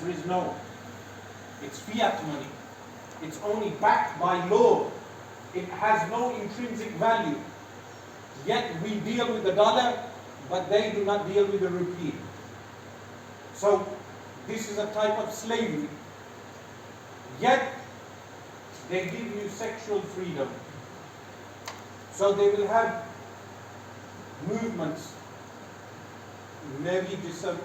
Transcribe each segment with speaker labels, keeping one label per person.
Speaker 1: answer is no. It's fiat money. It's only backed by law. It has no intrinsic value. Yet we deal with the dollar, but they do not deal with the rupee. So this is a type of slavery. Yet they give you sexual freedom. So they will have movements, Meri Jism,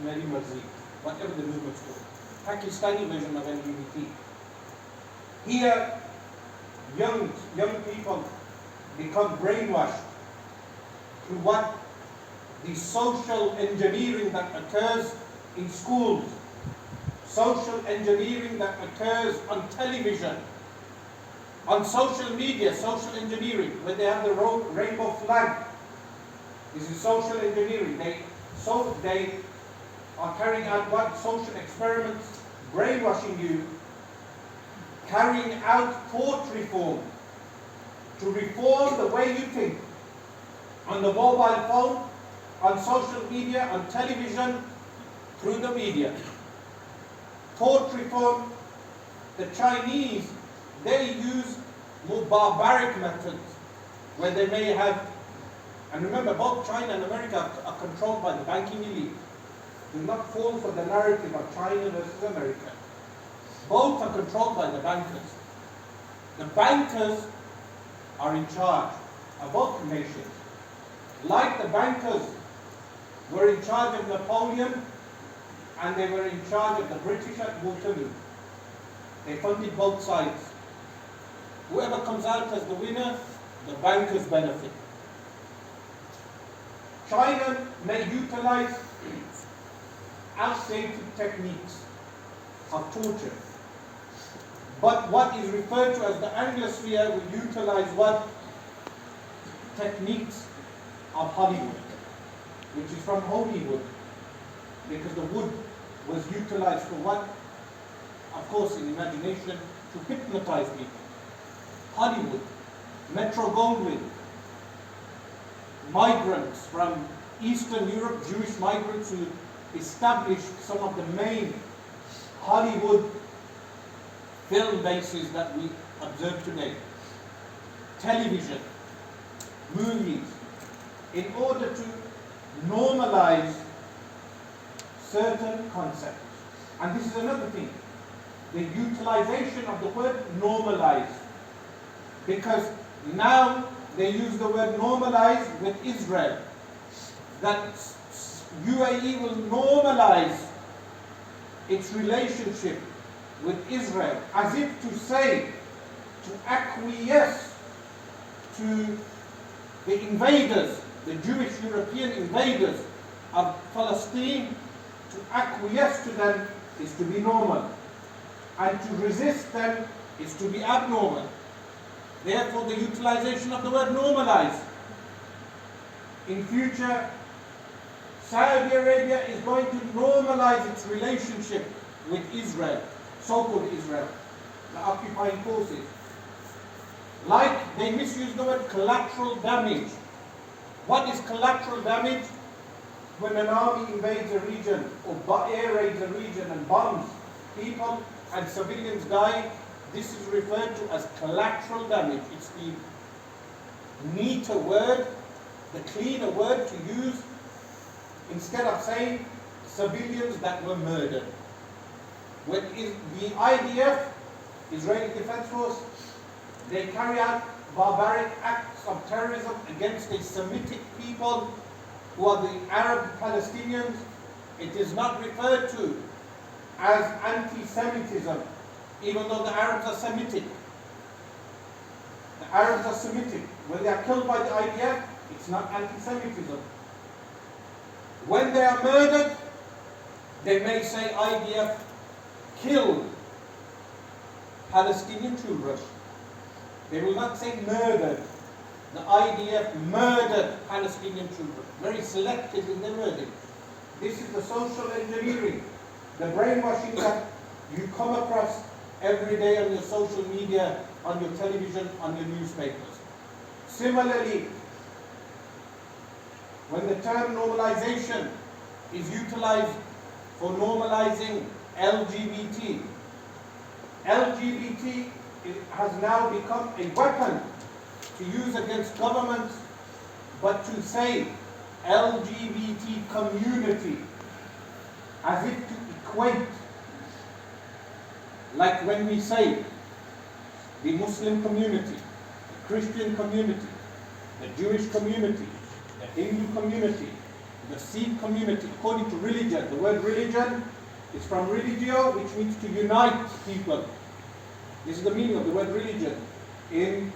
Speaker 1: Meri Marzi, whatever the movement's called. Pakistani version of LGBT. Here, young people become brainwashed through what the social engineering that occurs in schools, social engineering that occurs on television, on social media, social engineering, where they have the rainbow flag. This is social engineering. They are carrying out what? Social experiments, brainwashing you, carrying out thought reform, to reform the way you think, on the mobile phone, on social media, on television, through the media. Thought reform, the Chinese, they use more barbaric methods, where they may have, and remember, both China and America are controlled by the banking elite. Do not fall for the narrative of China versus America. Both are controlled by the bankers. The bankers are in charge of both nations. Like the bankers were in charge of Napoleon, and they were in charge of the British at Waterloo. They funded both sides. Whoever comes out as the winner, the bankers benefit. China may utilize outdated techniques of torture, but what is referred to as the Anglosphere will utilize what? Techniques of Hollywood, which is from Hollywood, because the wood was utilized for what? Of course, in imagination, to hypnotize people. Hollywood, Metro-Goldwyn, migrants from Eastern Europe, Jewish migrants who established some of the main Hollywood film bases that we observe today. Television, movies, in order to normalize certain concepts. And this is another thing, the utilization of the word normalize. Because now they use the word normalize with Israel. That UAE will normalize its relationship with Israel, as if to say, to acquiesce to the invaders, the Jewish European invaders of Palestine, to acquiesce to them is to be normal, and to resist them is to be abnormal. Therefore, the utilization of the word normalize. In future, Saudi Arabia is going to normalize its relationship with Israel, so-called Israel, the occupying forces. Like they misuse the word collateral damage. What is collateral damage? When an army invades a region or air raids a region and bombs people and civilians die, this is referred to as collateral damage. It's the neater word, the cleaner word to use, instead of saying civilians that were murdered. When the IDF, Israeli Defense Force, they carry out barbaric acts of terrorism against a Semitic people who are the Arab Palestinians, it is not referred to as anti-Semitism, even though the Arabs are Semitic. The Arabs are Semitic. When they are killed by the IDF, it's not anti-Semitism. When they are murdered, they may say IDF killed Palestinian children. They will not say murdered. The IDF murdered Palestinian children. Very selective in their wording. This is the social engineering, the brainwashing that you come across every day on your social media, on your television, on your newspapers. Similarly, when the term normalization is utilized for normalizing LGBT. LGBT has now become a weapon to use against governments, but to say LGBT community as if to equate, like when we say the Muslim community, the Christian community, the Jewish community, the Hindu community, the Sikh community, according to religion. The word religion is from religio, which means to unite people. This is the meaning of the word religion in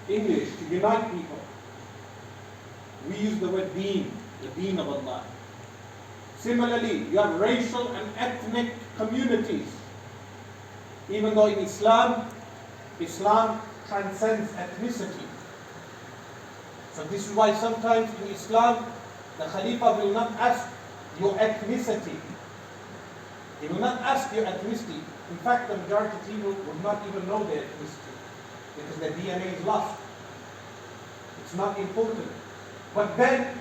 Speaker 1: English, to unite people. We use the word deen, the deen of Allah. Similarly, you have racial and ethnic communities. Even though in Islam transcends ethnicity. So this is why sometimes in Islam, the Khalifa will not ask your ethnicity. He will not ask your ethnicity. In fact, the majority of people would not even know their ethnicity because their DNA is lost. It's not important. But then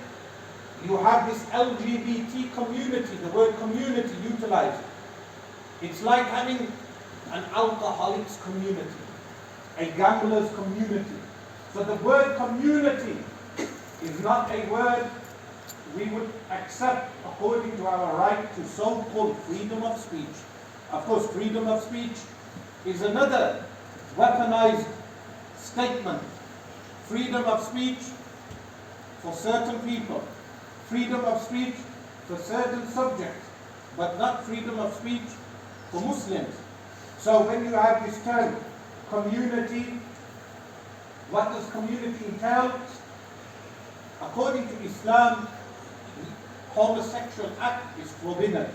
Speaker 1: you have this LGBT community, the word community utilized. It's like having an alcoholics community, a gamblers community. So the word community is not a word we would accept according to our right to so-called freedom of speech. Of course, freedom of speech is another weaponized statement. Freedom of speech for certain people, freedom of speech for certain subjects, but not freedom of speech for Muslims. So when you have this term, community, what does community entail? According to Islam, homosexual act is forbidden.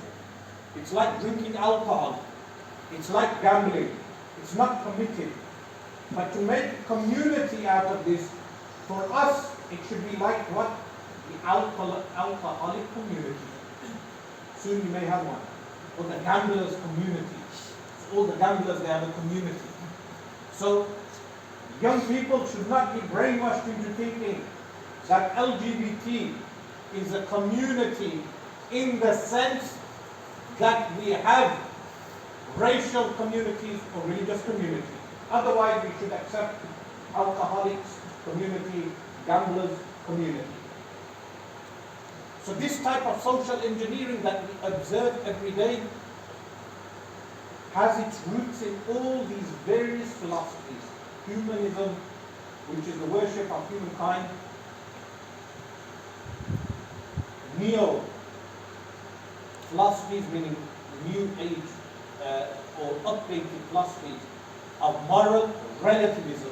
Speaker 1: It's like drinking alcohol. It's like gambling. It's not permitted. But to make a community out of this, for us, it should be like what? The alcoholic community. Soon you may have one. Or the gamblers community. All the gamblers, they have a community. So, young people should not be brainwashed into thinking that LGBT is a community in the sense that we have racial communities or religious communities. Otherwise, we should accept alcoholics community, gamblers community. So this type of social engineering that we observe every day has its roots in all these various philosophies. Humanism, which is the worship of humankind. Neo philosophies, meaning new age or updated philosophies of moral relativism.